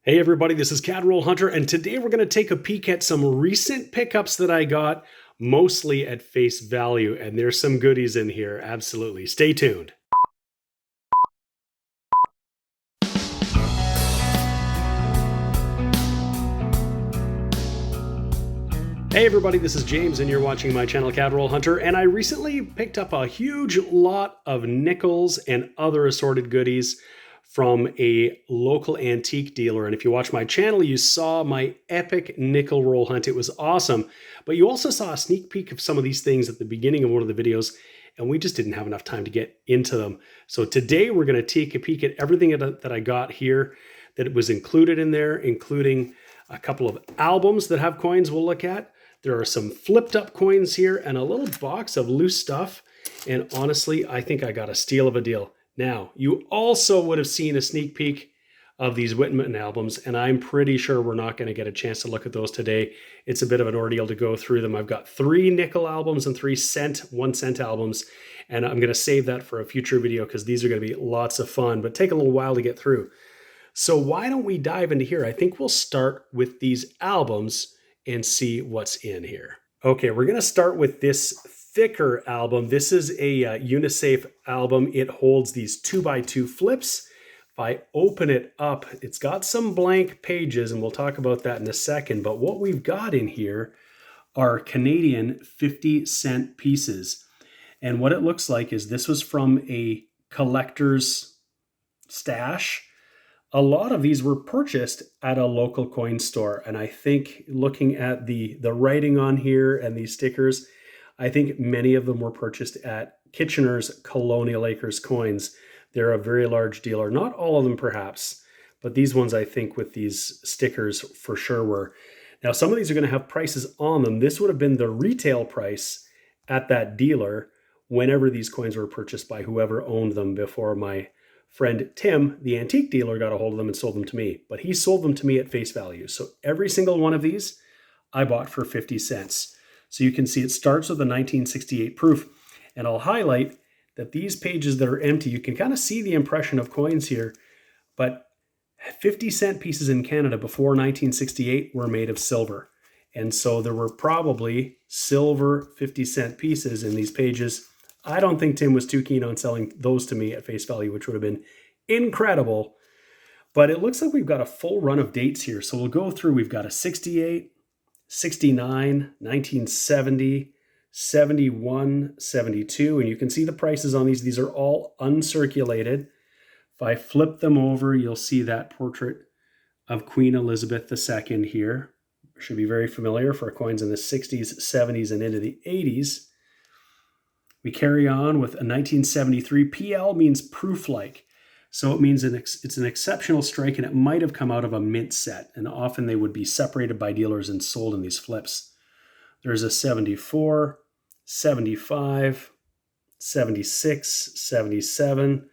Hey everybody, this is Roll Hunter, and today we're going to take a peek at some recent pickups that I got, mostly at face value, and there's some goodies in here, absolutely. Stay tuned. Hey everybody, this is James, and you're watching my channel Roll Hunter, and I recently picked up a huge lot of nickels and other assorted goodies from a local antique dealer. And if you watch my channel, you saw my epic nickel roll hunt. It was awesome. But you also saw a sneak peek of some of these things at the beginning of one of the videos, and we just didn't have enough time to get into them. So today we're going to take a peek at everything that I got here that was included in there, including a couple of albums that have coins we'll look at. There are some flipped up coins here and a little box of loose stuff. And honestly, I think I got a steal of a deal. Now, you also would have seen a sneak peek of these Whitman albums, and I'm pretty sure we're not going to get a chance to look at those today. It's a bit of an ordeal to go through them. I've got 3 nickel albums and 3 1 cent albums, and I'm going to save that for a future video because these are going to be lots of fun, but take a little while to get through. So why don't we dive into here? I think we'll start with these albums and see what's in here. Okay, we're going to start with this thicker album. This is a Unisafe album. It holds these 2x2 flips. If I open it up, it's got some blank pages, and we'll talk about that in a second. But what we've got in here are Canadian 50-cent pieces. And what it looks like is this was from a collector's stash. A lot of these were purchased at a local coin store. And I think looking at the writing on here and these stickers, I think many of them were purchased at Kitchener's Colonial Acres Coins. They're a very large dealer. Not all of them perhaps, but these ones I think with these stickers for sure were. Now some of these are going to have prices on them. This would have been the retail price at that dealer whenever these coins were purchased by whoever owned them before my friend Tim, the antique dealer, got a hold of them and sold them to me. But he sold them to me at face value. So every single one of these I bought for 50 cents. So you can see it starts with a 1968 proof. And I'll highlight that these pages that are empty, you can kind of see the impression of coins here. But 50-cent pieces in Canada before 1968 were made of silver. And so there were probably silver 50-cent pieces in these pages. I don't think Tim was too keen on selling those to me at face value, which would have been incredible. But it looks like we've got a full run of dates here. So we'll go through. We've got a 68, 69, 1970, 71, 72, and you can see the prices on these. These are all uncirculated. If I flip them over, you'll see that portrait of Queen Elizabeth II here. Should be very familiar for coins in the 60s, 70s, and into the 80s. We carry on with a 1973. PL means proof-like. So it means it's an exceptional strike, and it might have come out of a mint set. And often they would be separated by dealers and sold in these flips. There's a 74, 75, 76, 77.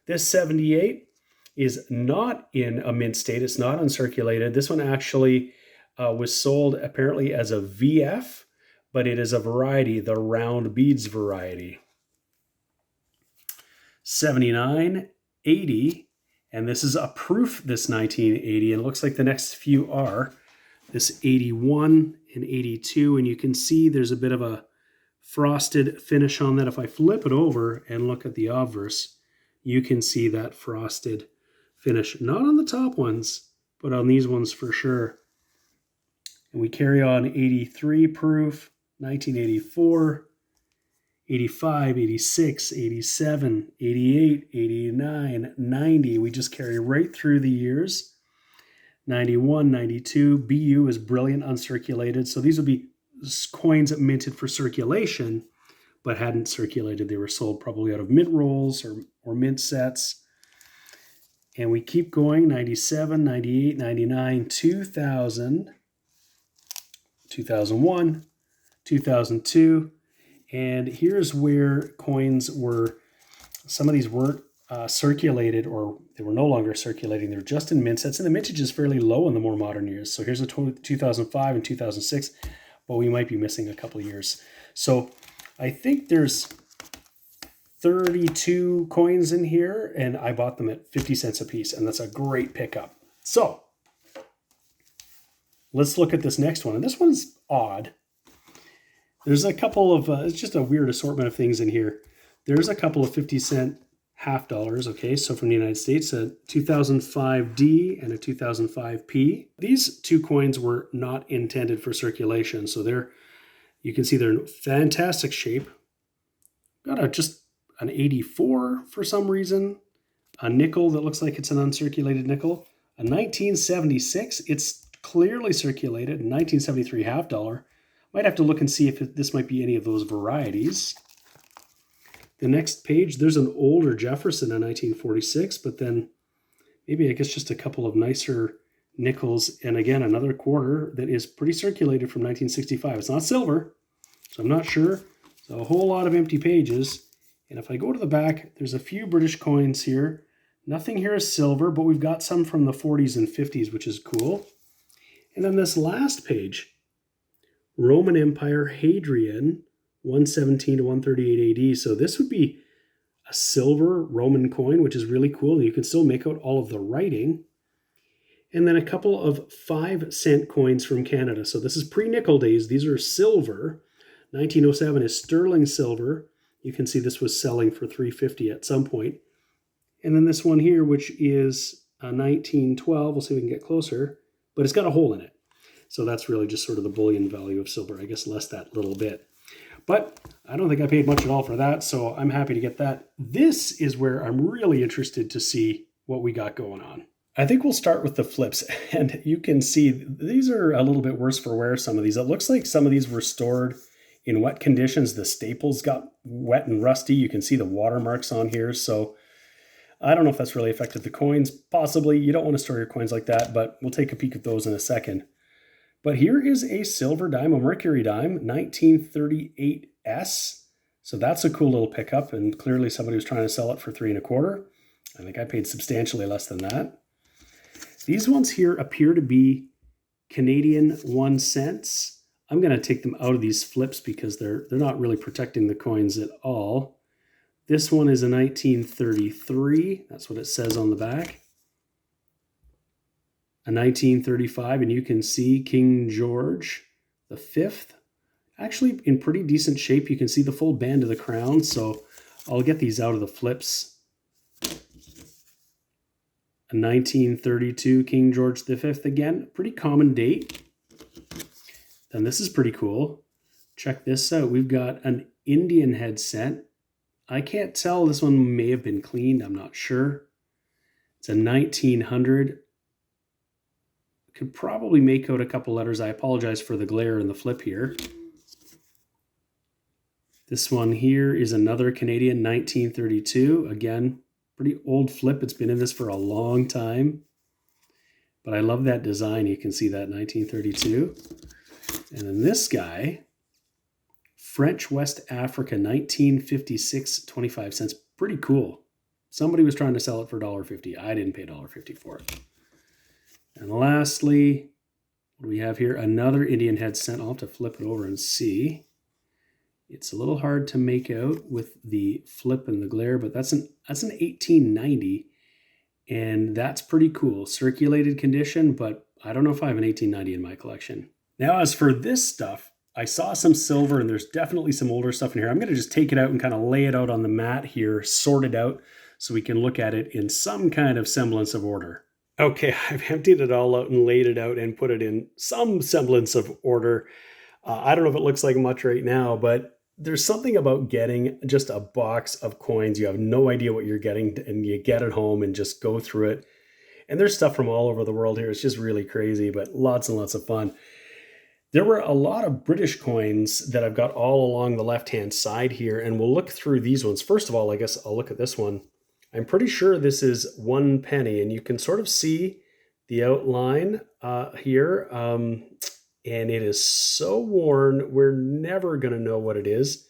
This 78 is not in a mint state. It's not uncirculated. This one actually was sold apparently as a VF, but it is a variety, the round beads variety. 79, 80, and this is a proof, this 1980, and it looks like the next few are this 81 and 82, and you can see there's a bit of a frosted finish on that. If I flip it over and look at the obverse, you can see that frosted finish, not on the top ones, but on these ones for sure. And we carry on 83 proof, 1984, 85, 86, 87, 88, 89, 90. We just carry right through the years. 91, 92. BU is brilliant uncirculated. So these would be coins that minted for circulation, but hadn't circulated. They were sold probably out of mint rolls or mint sets. And we keep going. 97, 98, 99, 2000, 2001, 2002. And here's where coins were, some of these weren't circulated, or they were no longer circulating. They're just in mint sets, and the mintage is fairly low in the more modern years. So here's a 2005 and 2006, but we might be missing a couple of years. So I think there's 32 coins in here, and I bought them at 50 cents a piece, and that's a great pickup. So Let's look at this next one. And this one's odd. There's a couple of, it's just a weird assortment of things in here. There's a couple of 50-cent half dollars, okay, so from the United States, a 2005D and a 2005P. These two coins were not intended for circulation, so you can see they're in fantastic shape. Got just an 84 for some reason, a nickel that looks like it's an uncirculated nickel, a 1976, it's clearly circulated, 1973 half dollar. Might have to look and see if this might be any of those varieties. The next page, there's an older Jefferson in 1946, but then maybe I guess just a couple of nicer nickels, and again, another quarter that is pretty circulated from 1965. It's not silver, so I'm not sure. So a whole lot of empty pages. And if I go to the back, there's a few British coins here. Nothing here is silver, but we've got some from the 40s and 50s, which is cool. And then this last page, Roman Empire Hadrian, 117 to 138 AD. So this would be a silver Roman coin, which is really cool. You can still make out all of the writing. And then a couple of 5-cent coins from Canada. So this is pre-nickel days. These are silver. 1907 is sterling silver. You can see this was selling for $3.50 at some point. And then this one here, which is a 1912. We'll see if we can get closer. But it's got a hole in it. So that's really just sort of the bullion value of silver. I guess less that little bit. But I don't think I paid much at all for that, so I'm happy to get that. This is where I'm really interested to see what we got going on. I think we'll start with the flips, and you can see these are a little bit worse for wear, some of these. It looks like some of these were stored in wet conditions. The staples got wet and rusty. You can see the watermarks on here, so I don't know if that's really affected the coins. Possibly. You don't want to store your coins like that, but we'll take a peek at those in a second. But here is a silver dime, a mercury dime, 1938S. So that's a cool little pickup, and clearly somebody was trying to sell it for $3.25. I think I paid substantially less than that. These ones here appear to be Canadian 1 cents. I'm going to take them out of these flips because they're not really protecting the coins at all. This one is a 1933. That's what it says on the back. A 1935, and you can see King George V, actually in pretty decent shape. You can see the full band of the crown, so I'll get these out of the flips. A 1932 King George V, again, pretty common date. Then this is pretty cool. Check this out. We've got an Indian head set. I can't tell. This one may have been cleaned. I'm not sure. It's a 1900. Could probably make out a couple letters. I apologize for the glare in the flip here. This one here is another Canadian 1932. Again, pretty old flip. It's been in this for a long time. But I love that design. You can see that 1932. And then this guy, French West Africa, 1956, 25 cents. Pretty cool. Somebody was trying to sell it for $1.50. I didn't pay $1.50 for it. And lastly, what do we have here? Another Indian head cent. I'll have to flip it over and see. It's a little hard to make out with the flip and the glare, but that's an 1890, and that's pretty cool. Circulated condition, but I don't know if I have an 1890 in my collection. Now, as for this stuff, I saw some silver, and there's definitely some older stuff in here. I'm going to just take it out and kind of lay it out on the mat here, sort it out, so we can look at it in some kind of semblance of order. Okay, I've emptied it all out and laid it out and put it in some semblance of order. I don't know if it looks like much right now, but there's something about getting just a box of coins. You have no idea what you're getting, and you get it home and just go through it. And there's stuff from all over the world here. It's just really crazy, but lots and lots of fun. There were a lot of British coins that I've got all along the left-hand side here, and we'll look through these ones. First of all, I guess I'll look at this one. I'm pretty sure this is 1 penny, and you can sort of see the outline here. And it is so worn, we're never going to know what it is.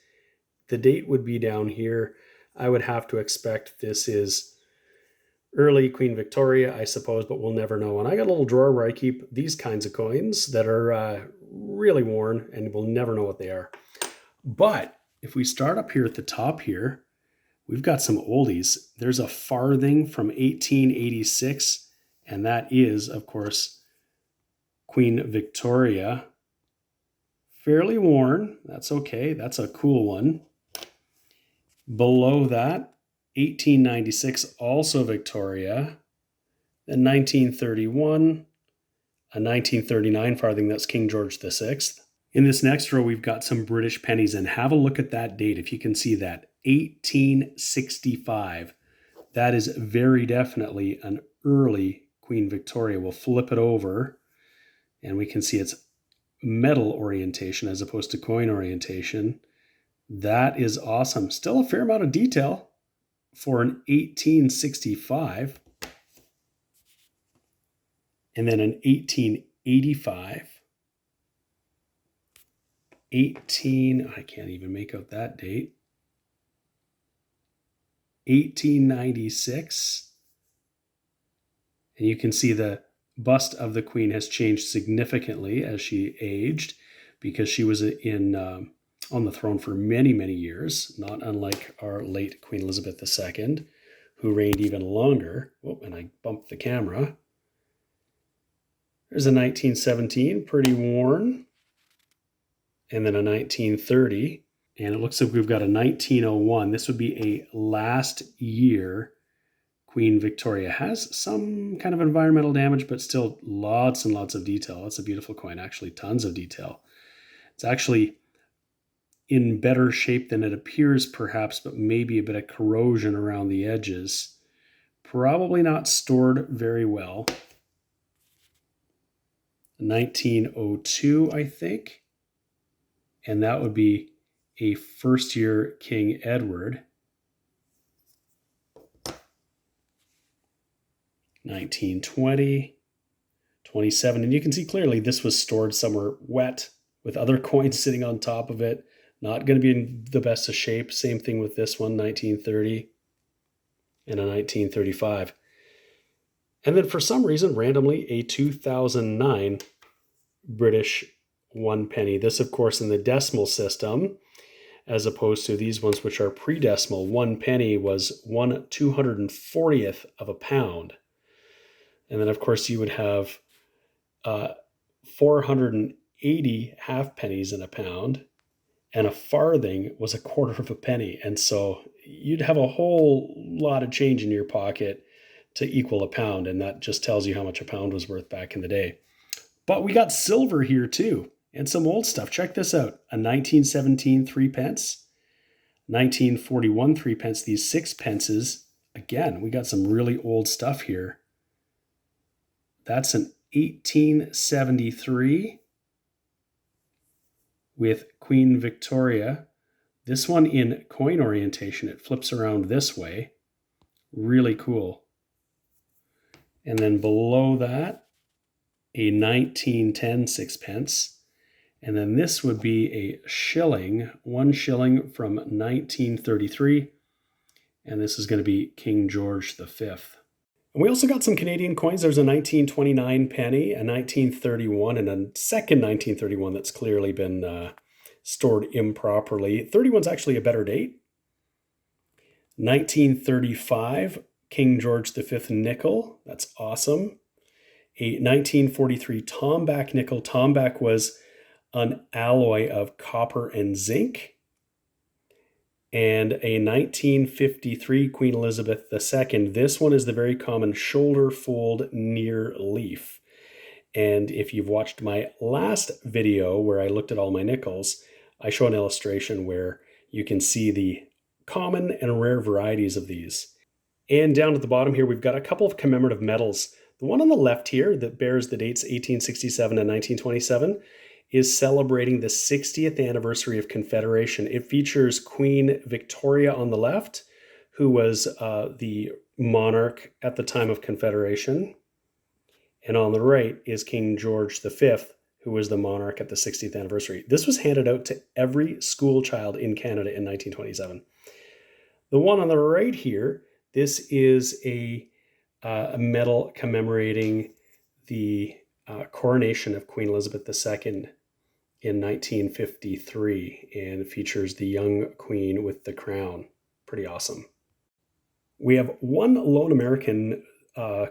The date would be down here. I would have to expect this is early Queen Victoria, I suppose, but we'll never know. And I got a little drawer where I keep these kinds of coins that are really worn, and we'll never know what they are. But if we start up here at the top here, we've got some oldies. There's a farthing from 1886, and that is, of course, Queen Victoria. Fairly worn. That's okay. That's a cool one. Below that, 1896, also Victoria. Then 1931, a 1939 farthing, that's King George VI. In this next row, we've got some British pennies, and have a look at that date. If you can see that, 1865. That is very definitely an early Queen Victoria. We'll flip it over, and we can see it's metal orientation as opposed to coin orientation. That is awesome. Still a fair amount of detail for an 1865. And then an 1885. I can't even make out that date. 1896. And you can see the bust of the Queen has changed significantly as she aged, because she was on the throne for many, many years, not unlike our late Queen Elizabeth II, who reigned even longer. Oh, and I bumped the camera. There's a 1917, pretty worn. And then a 1930. And it looks like we've got a 1901. This would be a last year Queen Victoria. Has some kind of environmental damage, but still lots and lots of detail. That's a beautiful coin, actually, tons of detail. It's actually in better shape than it appears, perhaps, but maybe a bit of corrosion around the edges. Probably not stored very well. 1902, I think. And that would be a first-year King Edward. 1920, 27. And you can see clearly this was stored somewhere wet with other coins sitting on top of it. Not going to be in the best of shape. Same thing with this one, 1930 and a 1935. And then for some reason, randomly, a 2009 British 1 penny. This, of course, in the decimal system, as opposed to these ones which are pre-decimal. 1 penny was 1/240th of a pound. And then, of course, you would have 480 half pennies in a pound, and a farthing was 1/4 of a penny. And so you'd have a whole lot of change in your pocket to equal a pound, and that just tells you how much a pound was worth back in the day. But we got silver here too, and some old stuff. Check this out. A 1917 3p, 1941 3p, these 6p. Again, we got some really old stuff here. That's an 1873 with Queen Victoria. This one in coin orientation. It flips around this way. Really cool. And then below that, a 1910 6p. And then this would be a shilling, 1 shilling from 1933. And this is going to be King George V. And we also got some Canadian coins. There's a 1929 penny, a 1931, and a second 1931 that's clearly been stored improperly. 31's actually a better date. 1935, King George V nickel. That's awesome. A 1943 Tomback nickel. Tomback was an alloy of copper and zinc. And a 1953 Queen Elizabeth II. This one is the very common shoulder fold near leaf. And if you've watched my last video where I looked at all my nickels, I show an illustration where you can see the common and rare varieties of these. And down at the bottom here, we've got a couple of commemorative medals. The one on the left here that bears the dates 1867 and 1927 is celebrating the 60th anniversary of Confederation. It features Queen Victoria on the left, who was the monarch at the time of Confederation. And on the right is King George V, who was the monarch at the 60th anniversary. This was handed out to every school child in Canada in 1927. The one on the right here, this is a medal commemorating the coronation of Queen Elizabeth II in 1953, and features the young queen with the crown. Pretty awesome. We have one lone American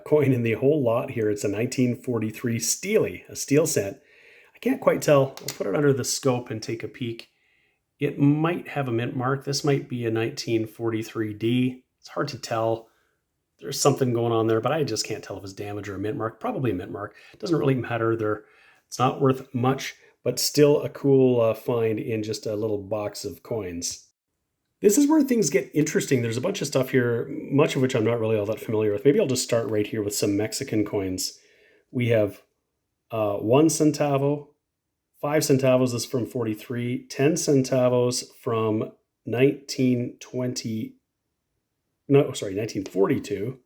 coin in the whole lot here. It's a 1943 Steely, a steel cent. I can't quite tell. I'll put it under the scope and take a peek. It might have a mint mark. This might be a 1943D. It's hard to tell. There's something going on there, but I just can't tell if it's damage or a mint mark. Probably a mint mark. It doesn't really matter. It's not worth much, but still a cool find in just a little box of coins. This is where things get interesting. There's a bunch of stuff here, much of which I'm not really all that familiar with. Maybe I'll just start right here with some Mexican coins. We have 1 centavo, 5 centavos is from 43, 10 centavos from 1942.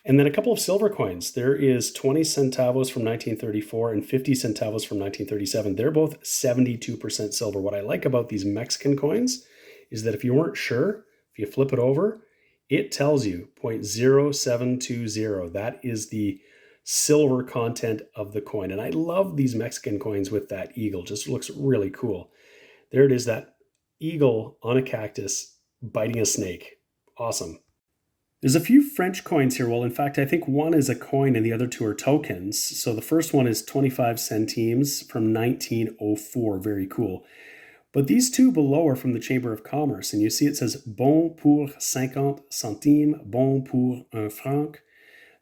And then a couple of silver coins. There is 20 centavos from 1934 and 50 centavos from 1937. They're both 72% silver. What I like about these Mexican coins is that if you weren't sure, if you flip it over, it tells you 0.0720. That is the silver content of the coin. And I love these Mexican coins with that eagle. Just looks really cool. There it is, that eagle on a cactus biting a snake. Awesome. There's a few French coins here. Well, in fact, I think one is a coin and the other two are tokens. So the first one is 25 centimes from 1904. Very cool. But these two below are from the Chamber of Commerce. And you see it says bon pour 50 centimes, bon pour un franc.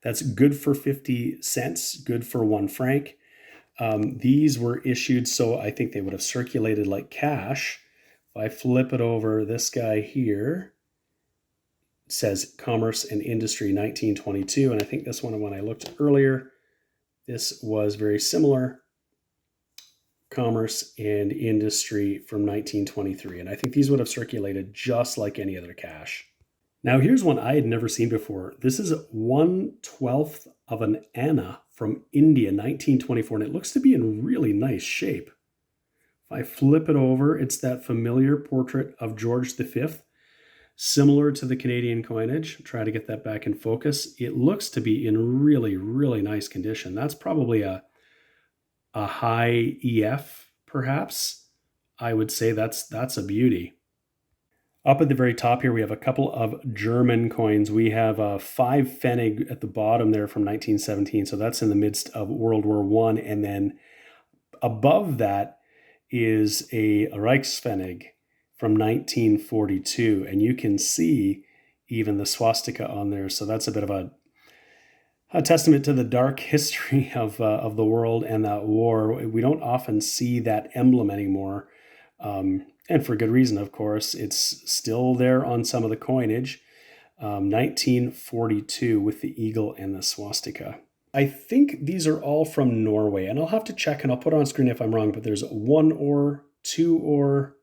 That's good for 50 cents, good for 1 franc. These were issued, so I think they would have circulated like cash. If I flip it over, this guy here says Commerce and Industry 1922. And I think this one, when I looked earlier, this was very similar. Commerce and Industry from 1923. And I think these would have circulated just like any other cash. Now here's one I had never seen before. This is 1/12 of an anna from India, 1924, and it looks to be in really nice shape. If I flip it over, it's that familiar portrait of George V, similar to the Canadian coinage. Try to get that back in focus. It looks to be in really, really nice condition. That's probably a high EF, perhaps. I would say that's a beauty. Up at the very top here, we have a couple of German coins. We have a 5 Pfennig at the bottom there from 1917. So that's in the midst of World War I. And then above that is a Reichspfennig from 1942. And you can see even the swastika on there. So that's a bit of a testament to the dark history of the world and that war. We don't often see that emblem anymore. And for good reason, of course. It's still there on some of the coinage. 1942 with the eagle and the swastika. I think these are all from Norway, and I'll have to check and I'll put it on screen if I'm wrong, but there's 1 ore, 2 ore,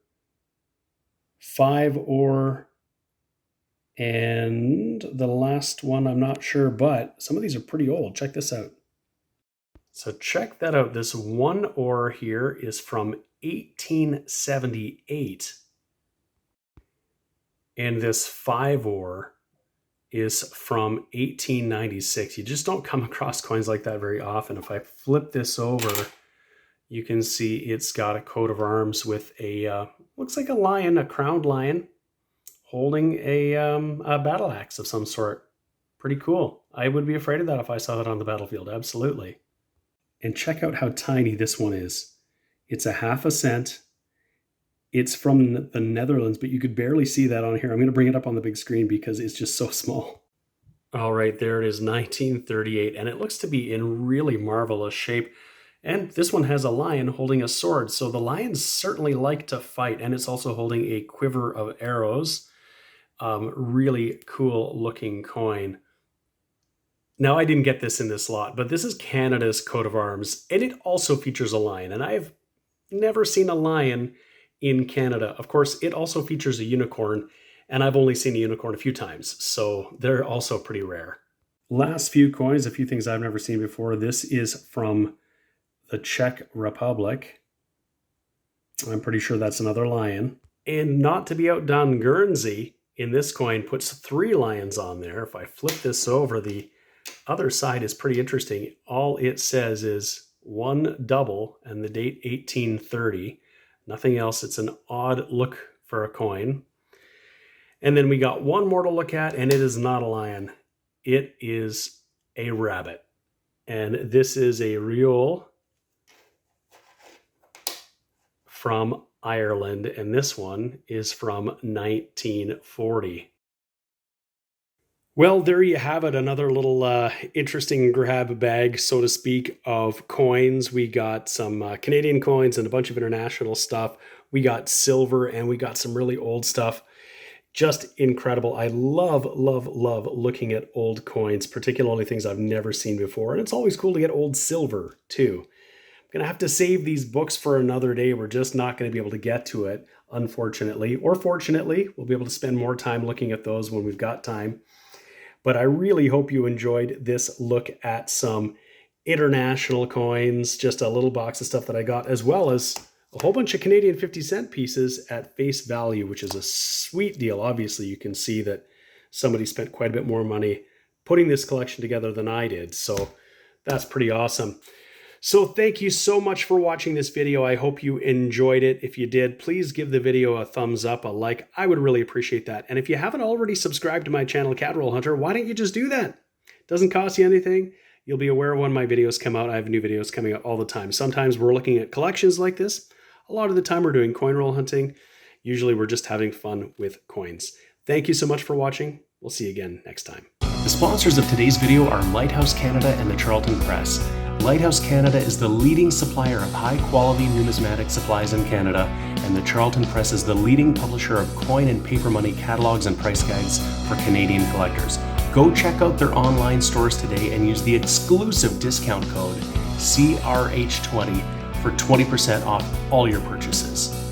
5 ore, and the last one I'm not sure, but some of these are pretty old. Check this out. So check that out. This 1 ore here is from 1878. And this 5 ore is from 1896. You just don't come across coins like that very often. If I flip this over, you can see it's got a coat of arms with a, looks like a lion, a crowned lion, holding a battle axe of some sort. Pretty cool. I would be afraid of that if I saw that on the battlefield, absolutely. And check out how tiny this one is. It's a half a cent. It's from the Netherlands, but you could barely see that on here. I'm going to bring it up on the big screen because it's just so small. All right, there it is, 1938, and it looks to be in really marvelous shape. And this one has a lion holding a sword, so the lions certainly like to fight, and it's also holding a quiver of arrows. Really cool looking coin. Now, I didn't get this in this lot, but this is Canada's coat of arms, and it also features a lion, and I've never seen a lion in Canada. Of course, it also features a unicorn, and I've only seen a unicorn a few times, so they're also pretty rare. Last few coins, a few things I've never seen before. This is from the Czech Republic. I'm pretty sure that's another lion. And not to be outdone, Guernsey in this coin puts 3 lions on there. If I flip this over, the other side is pretty interesting. All it says is 1 double and the date 1830. Nothing else. It's an odd look for a coin. And then we got one more to look at, and it is not a lion. it is a rabbit. And this is a reel from Ireland, and this one is from 1940. Well, there you have it, another little interesting grab bag, so to speak, of coins. We got some Canadian coins and a bunch of international stuff. We got silver, and we got some really old stuff. Just incredible. I love, love, love looking at old coins, particularly things I've never seen before. And it's always cool to get old silver, too. I'm going to have to save these books for another day. We're just not going to be able to get to it, unfortunately. Or fortunately, we'll be able to spend more time looking at those when we've got time. But I really hope you enjoyed this look at some international coins, just a little box of stuff that I got, as well as a whole bunch of Canadian 50-cent pieces at face value, which is a sweet deal. Obviously, you can see that somebody spent quite a bit more money putting this collection together than I did. So that's pretty awesome. So thank you so much for watching this video. I hope you enjoyed it. If you did, please give the video a thumbs up, a like. I would really appreciate that. And if you haven't already subscribed to my channel, Cadroll Hunter, why don't you just do that? It doesn't cost you anything. You'll be aware when my videos come out. I have new videos coming out all the time. Sometimes we're looking at collections like this. A lot of the time we're doing coin roll hunting. Usually we're just having fun with coins. Thank you so much for watching. We'll see you again next time. The sponsors of today's video are Lighthouse Canada and the Charlton Press. Lighthouse Canada is the leading supplier of high-quality numismatic supplies in Canada, and the Charlton Press is the leading publisher of coin and paper money catalogs and price guides for Canadian collectors. Go check out their online stores today and use the exclusive discount code CRH20 for 20% off all your purchases.